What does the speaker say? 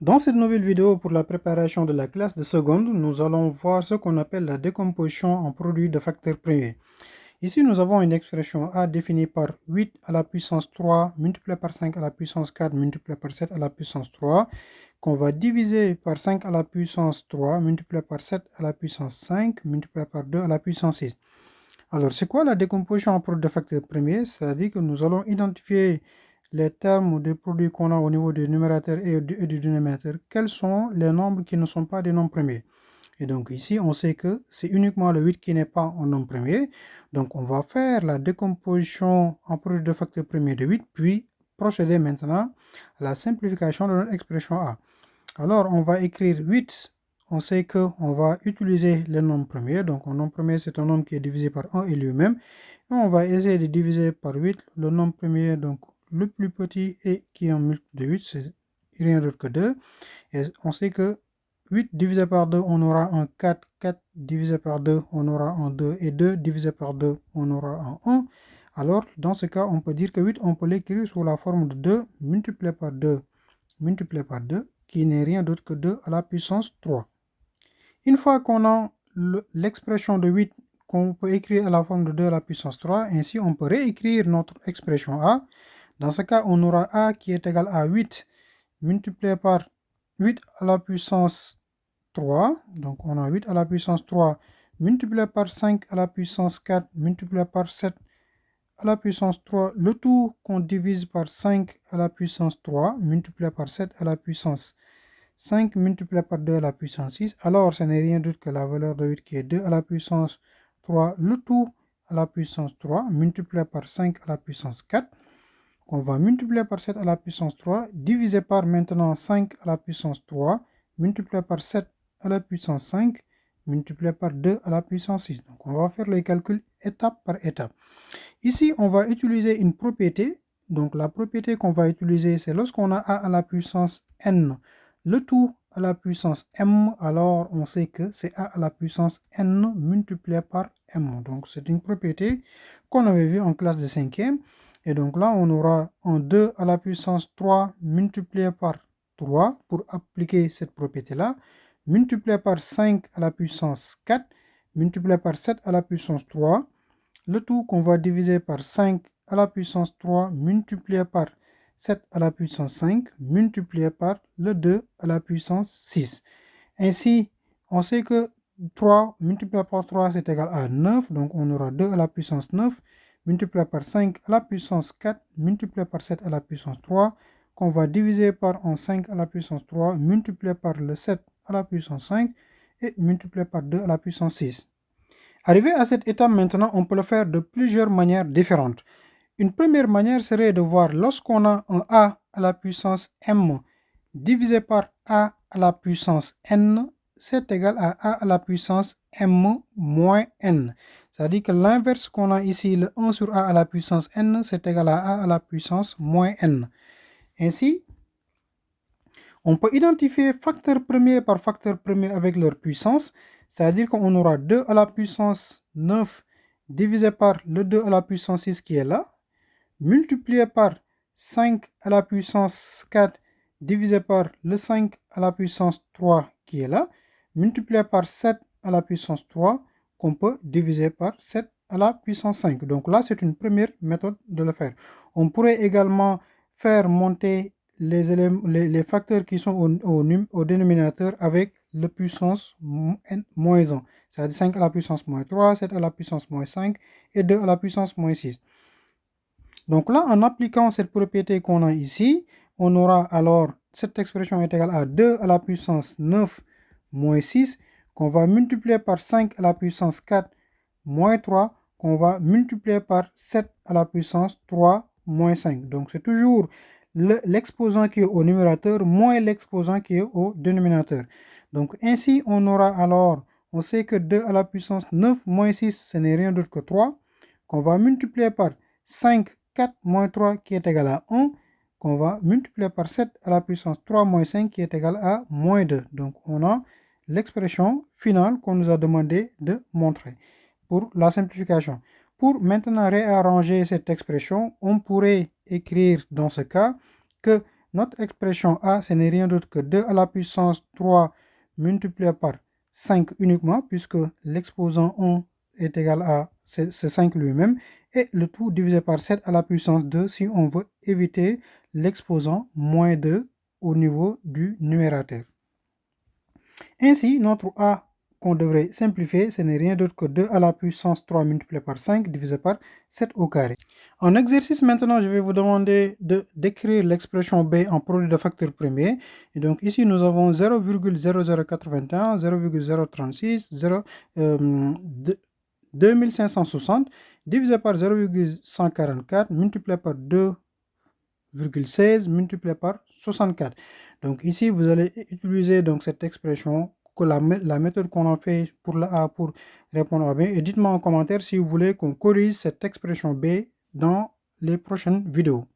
Dans cette nouvelle vidéo pour la préparation de la classe de seconde, nous allons voir ce qu'on appelle la décomposition en produits de facteurs premiers. Ici, nous avons une expression A définie par 8 à la puissance 3 multiplié par 5 à la puissance 4 multiplié par 7 à la puissance 3 qu'on va diviser par 5 à la puissance 3 multiplié par 7 à la puissance 5 multiplié par 2 à la puissance 6. Alors, c'est quoi la décomposition en produits de facteurs premiers? C'est-à-dire que nous allons identifier les termes des produits qu'on a au niveau du numérateur et du dénominateur. Quels sont les nombres qui ne sont pas des nombres premiers? Et donc ici, on sait que c'est uniquement le 8 qui n'est pas un nombre premier. Donc on va faire la décomposition en produit de facteurs premiers de 8, puis procéder maintenant à la simplification de notre expression A. Alors on va écrire 8. On sait qu'on va utiliser les nombres premiers. Donc un nombre premier, c'est un nombre qui est divisé par 1 et lui-même. Et on va essayer de diviser par 8 le nombre premier, donc le plus petit et qui est un multiple de 8, c'est rien d'autre que 2. Et on sait que 8 divisé par 2, on aura un 4. 4 divisé par 2, on aura un 2. Et 2 divisé par 2, on aura un 1. Alors, dans ce cas, on peut dire que 8, on peut l'écrire sous la forme de 2 multiplié par 2 multiplié par 2, qui n'est rien d'autre que 2 à la puissance 3. Une fois qu'on a l'expression de 8 qu'on peut écrire à la forme de 2 à la puissance 3, ainsi on peut réécrire notre expression A. Dans ce cas, on aura A qui est égal à 8 multiplié par 8 à la puissance 3. Donc on a 8 à la puissance 3 multiplié par 5 à la puissance 4 multiplié par 7 à la puissance 3. Le tout qu'on divise par 5 à la puissance 3 multiplié par 7 à la puissance 5 multiplié par 2 à la puissance 6, alors ce n'est rien d'autre que la valeur de 8 qui est 2 à la puissance 3, le tout à la puissance 3, multiplié par 5 à la puissance 4, qu'on va multiplier par 7 à la puissance 3, divisé par maintenant 5 à la puissance 3, multiplié par 7 à la puissance 5, multiplié par 2 à la puissance 6. Donc on va faire les calculs étape par étape. Ici, on va utiliser une propriété. Donc la propriété qu'on va utiliser, c'est lorsqu'on a a à la puissance n, le tout à la puissance m, alors on sait que c'est a à la puissance n multiplié par m. Donc c'est une propriété qu'on avait vue en classe de 5e. Et donc là, on aura un 2 à la puissance 3 multiplié par 3 pour appliquer cette propriété-là, multiplié par 5 à la puissance 4, multiplié par 7 à la puissance 3, le tout qu'on va diviser par 5 à la puissance 3 multiplié par 7 à la puissance 5 multiplié par le 2 à la puissance 6. Ainsi, on sait que 3 multiplié par 3 c'est égal à 9, donc on aura 2 à la puissance 9 multiplié par 5 à la puissance 4 multiplié par 7 à la puissance 3 qu'on va diviser par un 5 à la puissance 3 multiplié par le 7 à la puissance 5 et multiplié par 2 à la puissance 6. Arrivé à cette étape maintenant, on peut le faire de plusieurs manières différentes. Une première manière serait de voir lorsqu'on a un a à la puissance m divisé par a à la puissance n, c'est égal à a à la puissance m moins n. C'est-à-dire que l'inverse qu'on a ici, le 1 sur a à la puissance n, c'est égal à a à la puissance moins n. Ainsi, on peut identifier facteur premier par facteur premier avec leur puissance, c'est-à-dire qu'on aura 2 à la puissance 9 divisé par le 2 à la puissance 6 qui est là, multiplié par 5 à la puissance 4 divisé par le 5 à la puissance 3 qui est là, multiplié par 7 à la puissance 3 qu'on peut diviser par 7 à la puissance 5. Donc là, c'est une première méthode de le faire. On pourrait également faire monter les facteurs qui sont au dénominateur avec la puissance moins 1. C'est-à-dire 5 à la puissance moins 3, 7 à la puissance moins 5 et 2 à la puissance moins 6. Donc là, en appliquant cette propriété qu'on a ici, on aura alors, cette expression est égale à 2 à la puissance 9 moins 6, qu'on va multiplier par 5 à la puissance 4 moins 3, qu'on va multiplier par 7 à la puissance 3 moins 5. Donc c'est toujours l'exposant qui est au numérateur moins l'exposant qui est au dénominateur. Donc ainsi, on aura alors, on sait que 2 à la puissance 9 moins 6, ce n'est rien d'autre que 3, qu'on va multiplier par 5, 4 moins 3 qui est égal à 1, qu'on va multiplier par 7 à la puissance 3 moins 5 qui est égal à moins 2. Donc on a l'expression finale qu'on nous a demandé de montrer pour la simplification. Pour maintenant réarranger cette expression, on pourrait écrire dans ce cas que Notre expression A, ce n'est rien d'autre que 2 à la puissance 3 multiplié par 5 uniquement, puisque l'exposant 1 est égal à c'est 5 lui-même, et le tout divisé par 7 à la puissance 2 si on veut éviter l'exposant moins 2 au niveau du numérateur. Ainsi, notre A qu'on devrait simplifier, ce n'est rien d'autre que 2 à la puissance 3 multiplié par 5 divisé par 7 au carré. En exercice maintenant, je vais vous demander d'écrire l'expression B en produit de facteurs premiers. Et donc ici, nous avons 0,0081, 0,036, 2560 divisé par 0,144 multiplié par 2,16 multiplié par 64. Donc ici, vous allez utiliser donc cette expression, que la méthode qu'on a fait pour la A pour répondre à B. Et dites-moi en commentaire si vous voulez qu'on corrige cette expression B dans les prochaines vidéos.